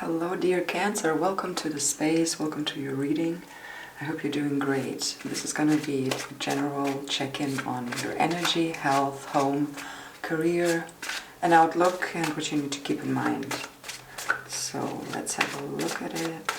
Hello dear Cancer, welcome to the space, welcome to your reading. I hope you're doing great. This is going to be a general check-in on your energy, health, home, career, and outlook, and what you need to keep in mind. So let's have a look at it.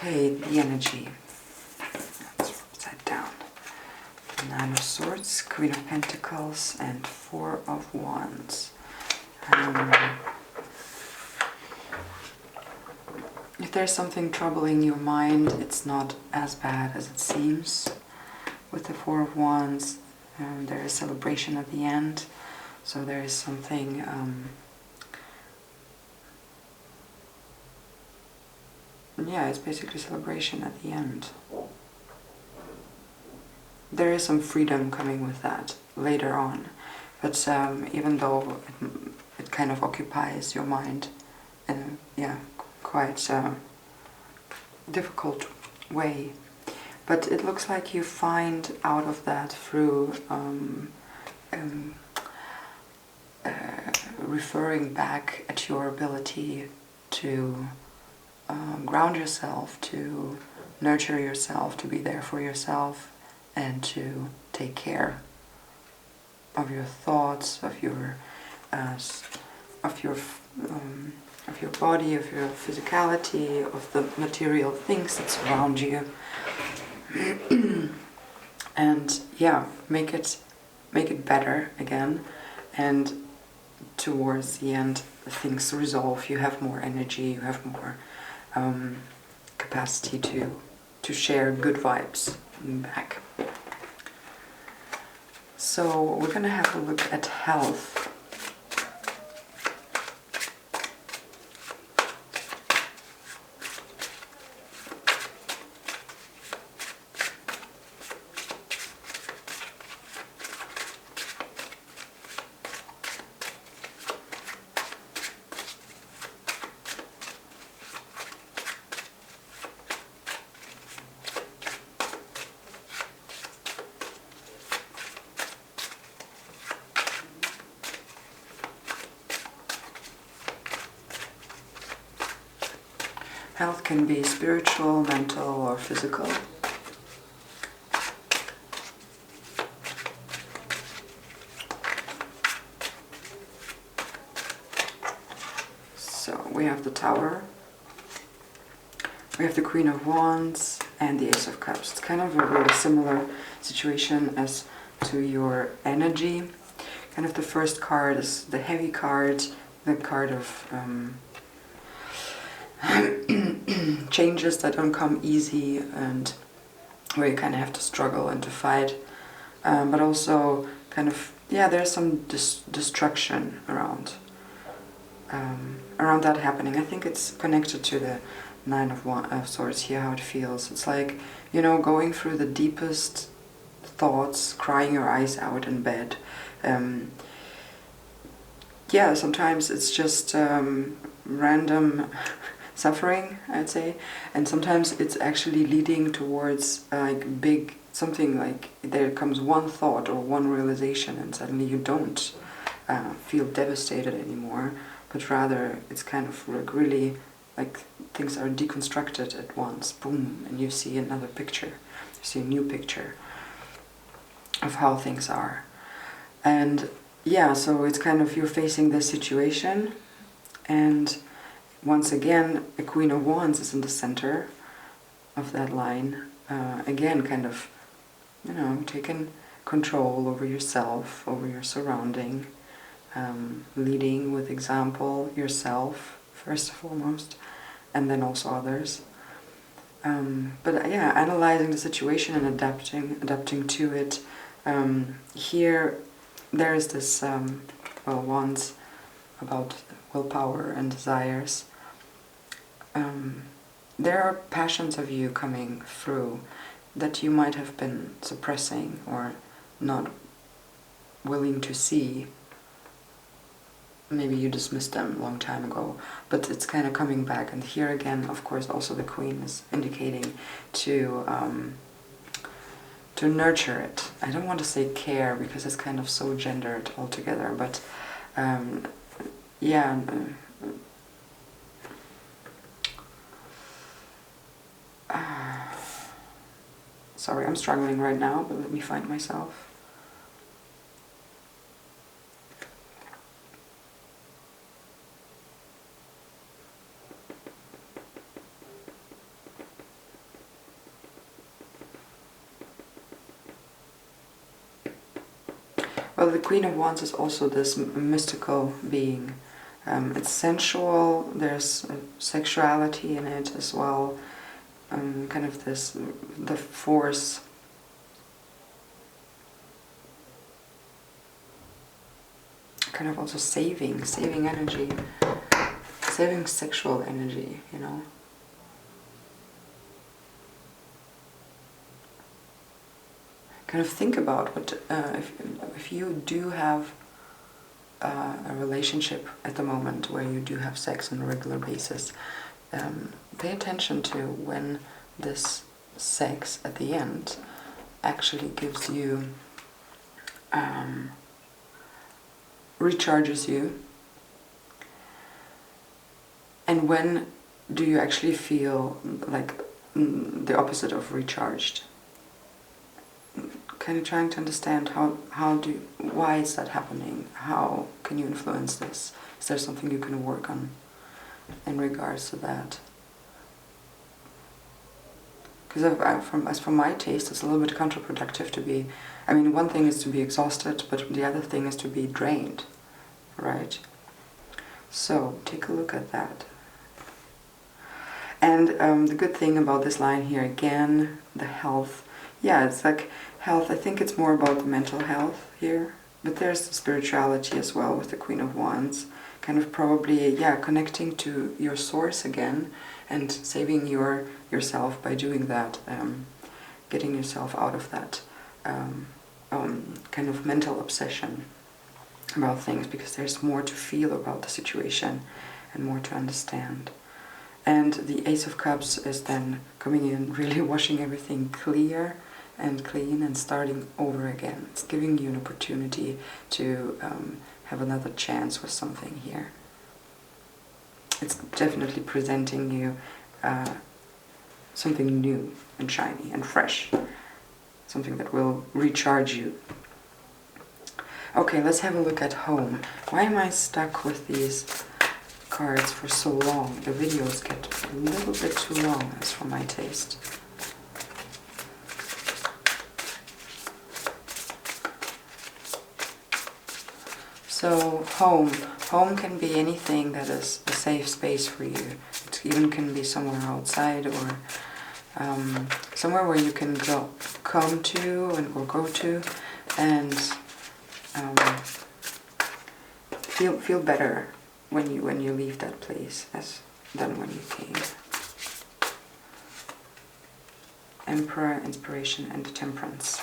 Okay, the energy. That's upside down. Nine of Swords, Queen of Pentacles, and Four of Wands. If there's something troubling your mind, it's not as bad as it seems. With the Four of Wands, there is celebration at the end. So there is something... yeah, it's basically celebration at the end. There is some freedom coming with that later on, but even though it kind of occupies your mind in a quite difficult way, but it looks like you find out of that through referring back at your ability to ground yourself, to nurture yourself, to be there for yourself, and to take care of your thoughts, of your body, of your physicality, of the material things that surround you, and yeah, make it better again. And towards the end, things resolve. You have more energy. You have more capacity to share good vibes back. So we're going to have a look at health. Health can be spiritual, mental, or physical. So we have the Tower, we have the Queen of Wands, and the Ace of Cups. It's kind of a very similar situation as to your energy. Kind of the first card is the heavy card, the card of changes that don't come easy, and where you kind of have to struggle and to fight, but also kind of, yeah, there's some destruction around that happening. I think it's connected to the Nine of Swords here, how it feels. It's like, you know, going through the deepest thoughts, crying your eyes out in bed. Yeah, sometimes it's just random suffering, I'd say, and sometimes it's actually leading towards like big something, like there comes one thought or one realization, and suddenly you don't feel devastated anymore, but rather it's kind of like really like things are deconstructed at once, boom, and you see another picture, you see a new picture of how things are. And yeah, so it's kind of, you're facing this situation, and once again, a Queen of Wands is in the center of that line. Again, kind of, you know, taking control over yourself, over your surrounding, leading with example yourself, first and foremost, and then also others. But yeah, analyzing the situation and adapting to it. Here, there is this, Wands about willpower and desires. There are passions of you coming through that you might have been suppressing or not willing to see. Maybe you dismissed them a long time ago, but it's kind of coming back. And here again, of course, also the Queen is indicating to nurture it. I don't want to say care because it's kind of so gendered altogether, but yeah. Sorry, I'm struggling right now, but let me find myself. Well, the Queen of Wands is also this mystical being. It's sensual, there's sexuality in it as well. Kind of this, the force. Kind of also saving energy, saving sexual energy, you know. Kind of think about what if you do have a relationship at the moment where you do have sex on a regular basis. Pay attention to when this sex at the end actually gives you, recharges you, and when do you actually feel like the opposite of recharged. Kind of trying to understand why is that happening? How can you influence this? Is there something you can work on in regards to that? Because as for my taste, it's a little bit counterproductive to be. I mean, one thing is to be exhausted, but the other thing is to be drained, right? So take a look at that. And the good thing about this line here again, the health. Yeah, it's like health. I think it's more about the mental health here, but there's the spirituality as well with the Queen of Wands. Kind of probably, yeah, connecting to your source again and saving yourself by doing that, getting yourself out of that kind of mental obsession about things, because there's more to feel about the situation and more to understand. And the Ace of Cups is then coming in, really washing everything clear and clean and starting over again. It's giving you an opportunity to have another chance with something here. It's definitely presenting you something new and shiny and fresh. Something that will recharge you. Okay, let's have a look at home. Why am I stuck with these cards for so long? The videos get a little bit too long, as for my taste. So home can be anything that is a safe space for you. It even can be somewhere outside or somewhere where you can come to or go to and feel better when you leave that place than when you came. Emperor, Inspiration, and Temperance.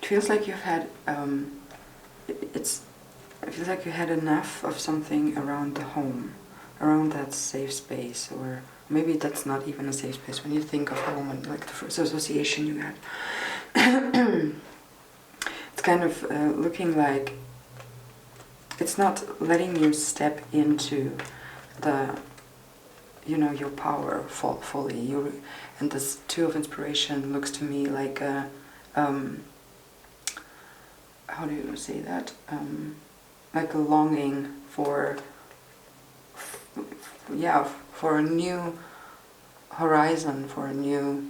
It feels like you've had it feels like you had enough of something around the home, around that safe space, or maybe that's not even a safe space. When you think of home and like the first association you had, it's kind of looking like it's not letting you step into the, your power fully. And this Two of Inspiration looks to me like a how do you say that? Like a longing for a new horizon, for a new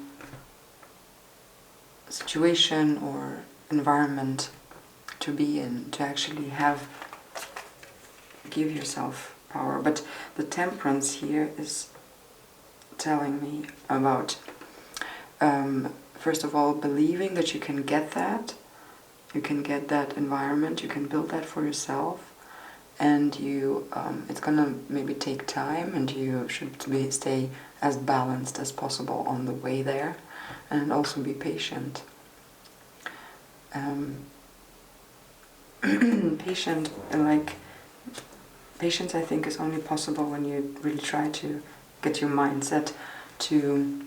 situation or environment to be in, to actually have give yourself power. But the Temperance here is telling me about, first of all, believing that you can get that. You can get that environment, you can build that for yourself, and you, it's gonna maybe take time, and you should stay as balanced as possible on the way there, and also be patient. Patience, I think, is only possible when you really try to get your mindset to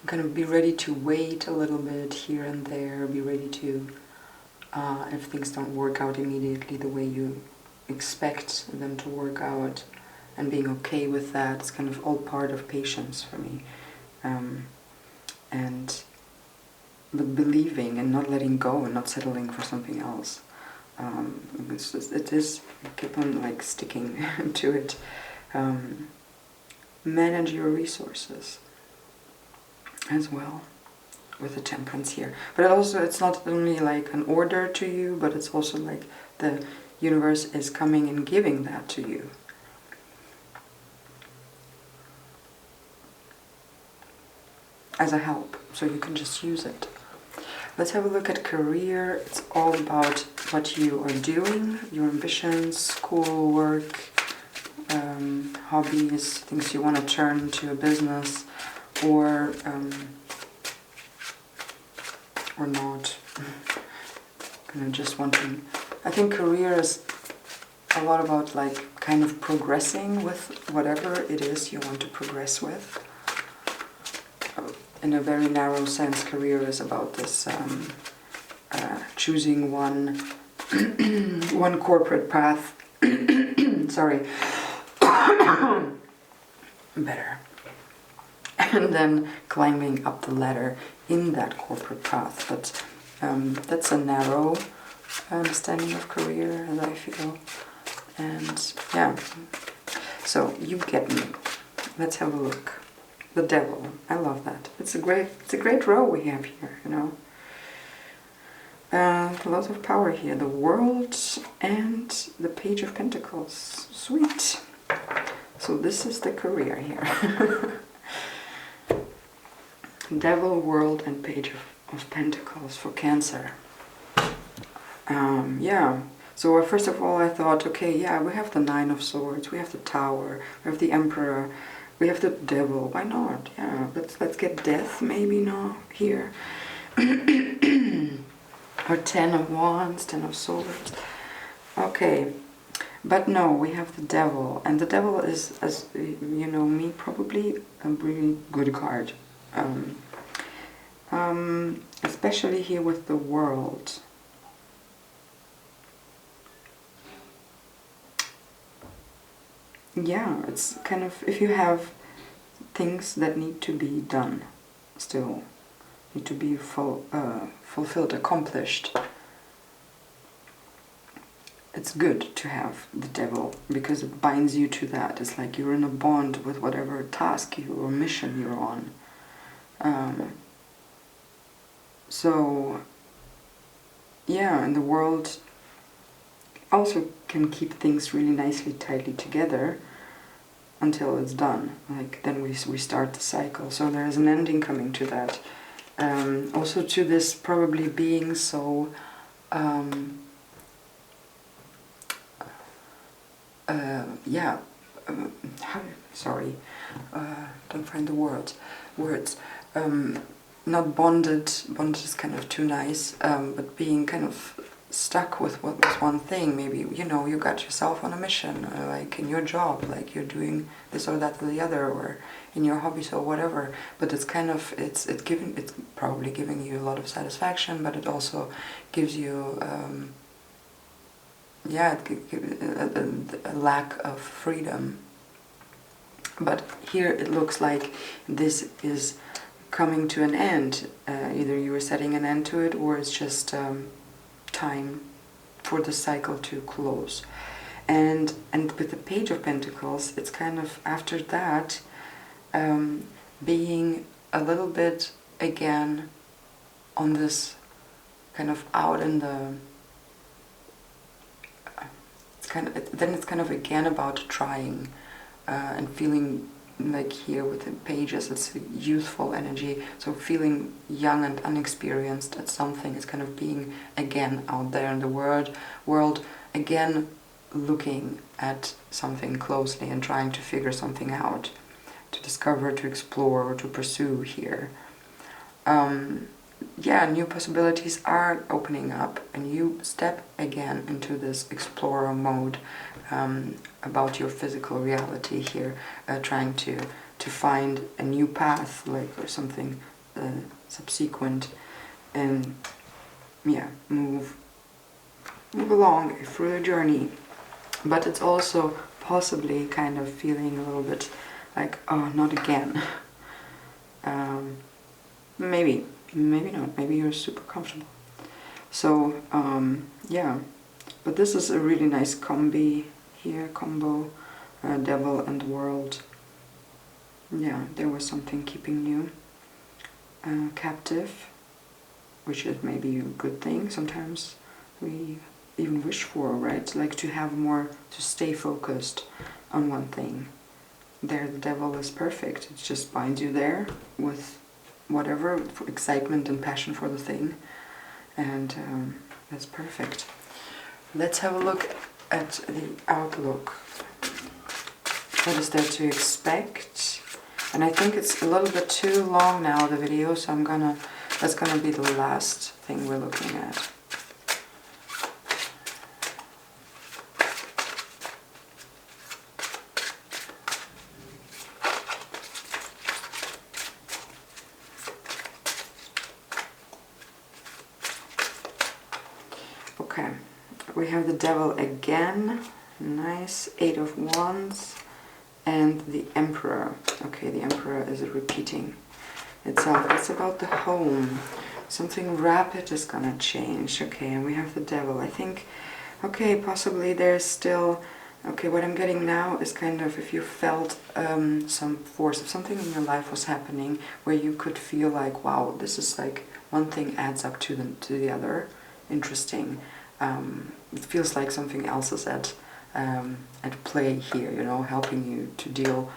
kind of be ready to wait a little bit here and there, be ready to, if things don't work out immediately the way you expect them to work out, and being okay with that. It's kind of all part of patience for me. And the believing and not letting go and not settling for something else. It is, keep on like sticking to it. Manage your resources as well with the Temperance here. But also, it's not only like an order to you, but it's also like the universe is coming and giving that to you. As a help, so you can just use it. Let's have a look at career. It's all about what you are doing, your ambitions, school, work, hobbies, things you want to turn into a business, or not. Kind of just wanting. I think career is a lot about like kind of progressing with whatever it is you want to progress with. In a very narrow sense, career is about this choosing one one corporate path. Sorry. Better. And then climbing up the ladder in that corporate path. But that's a narrow understanding of career, as I feel. And yeah. So you get me. Let's have a look. The Devil. I love that. It's a great row we have here, you know. A lot of power here. The World and the Page of Pentacles. Sweet. So this is the career here. Devil, World, and Page of Pentacles for Cancer. Yeah. So first of all, I thought, okay, yeah, we have the Nine of Swords, we have the Tower, we have the Emperor, we have the Devil. Why not? Yeah, let's get Death maybe now here. Or Ten of Wands, Ten of Swords. Okay, but no, we have the Devil, and the Devil is, as you know me, probably a really good card. Especially here with the World. Yeah, it's kind of, if you have things that need to be done, still need to be fulfilled, accomplished, it's good to have the Devil, because it binds you to that. It's like you're in a bond with whatever task or mission you're on. So yeah, and the World also can keep things really nicely, tightly together until it's done. Like then we start the cycle. So there is an ending coming to that. Also to this probably being so don't find the words. Not bonded. Bonded is kind of too nice, but being kind of stuck with one thing. Maybe, you know, you got yourself on a mission, like in your job, like you're doing this or that or the other, or in your hobbies or whatever. But it's kind of, it's probably giving you a lot of satisfaction, but it also gives you a lack of freedom. But here it looks like this is coming to an end. Either you are setting an end to it, or it's just time for the cycle to close. And with the Page of Pentacles, it's kind of after that being a little bit again on this kind of out in the... then it's kind of again about trying and feeling like here with the pages, it's a youthful energy, so feeling young and unexperienced at something. It's kind of being again out there in the world again, looking at something closely and trying to figure something out, to discover, to explore, or to pursue here. Yeah, new possibilities are opening up, and you step again into this explorer mode about your physical reality here, trying to find a new path, like, or something subsequent, and yeah, move along through the journey. But it's also possibly kind of feeling a little bit like, oh, not again. Maybe not. Maybe you're super comfortable. So yeah, but this is a really nice combo, devil and world. Yeah, there was something keeping you captive, which is maybe a good thing. Sometimes we even wish for, right? Like to have more, to stay focused on one thing. There, the devil is perfect. It just binds you there with whatever, for excitement and passion for the thing, and that's perfect. Let's have a look at the outlook. What is there to expect? And I think it's a little bit too long now, the video, so that's gonna be the last thing we're looking at. Okay, we have the devil again, nice, 8 of Wands, and the Emperor. Okay, the Emperor is repeating itself. It's about the home. Something rapid is gonna change. Okay, and we have the devil. I think, okay, possibly there's still, okay, what I'm getting now is kind of if you felt some force, if something in your life was happening where you could feel like, wow, this is like one thing adds up to the other. Interesting. It feels like something else is at play here, you know, helping you to deal,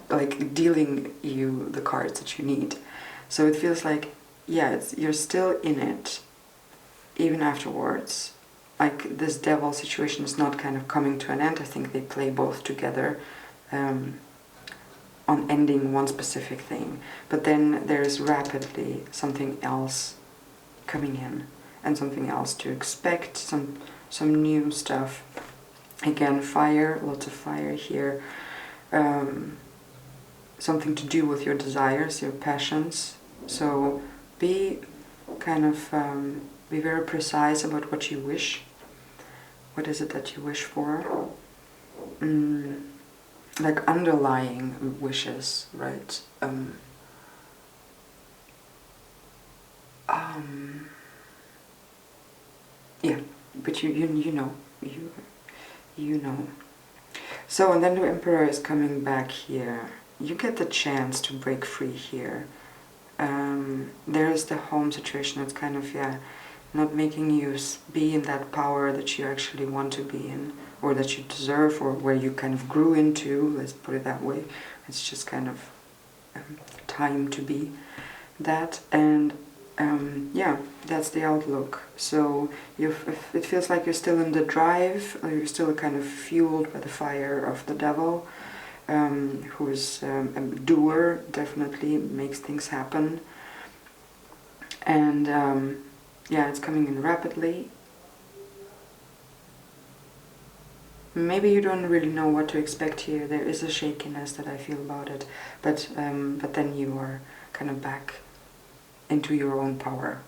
like dealing you the cards that you need. So it feels like, yeah, you're still in it, even afterwards. Like this devil situation is not kind of coming to an end. I think they play both together. On ending one specific thing, but then there's rapidly something else coming in, and something else to expect, some new stuff. Again, fire, lots of fire here. Something to do with your desires, your passions. So be kind of be very precise about what you wish. What is it that you wish for? Like underlying wishes, right? Yeah, but you know. So, and then the Emperor is coming back here. You get the chance to break free here. There is the home situation. It's kind of, yeah, not making you be in that power that you actually want to be in, or that you deserve, or where you kind of grew into, let's put it that way. It's just kind of time to be that, and yeah, that's the outlook. So it feels like you're still in the drive, or you're still kind of fueled by the fire of the devil, who is a doer, definitely makes things happen, and yeah, it's coming in rapidly. Maybe you don't really know what to expect here. There is a shakiness that I feel about it, but then you are kind of back into your own power,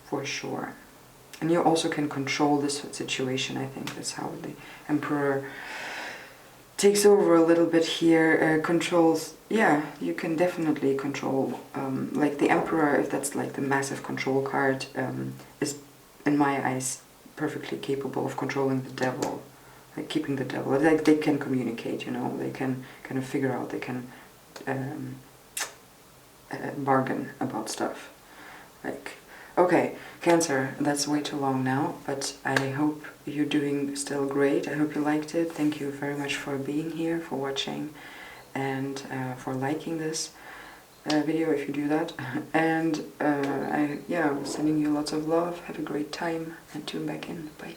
for sure. And you also can control this situation. I think that's how the Emperor takes over a little bit here. Controls. Yeah, you can definitely control. Like the Emperor, if that's like the massive control card, is in my eyes perfectly capable of controlling the devil. Like keeping the devil, like they can communicate, you know, they can kind of figure out, they can bargain about stuff. Like, okay, Cancer, that's way too long now, but I hope you're doing still great. I hope you liked it. Thank you very much for being here, for watching, and for liking this video if you do that. And I'm sending you lots of love. Have a great time and tune back in. Bye.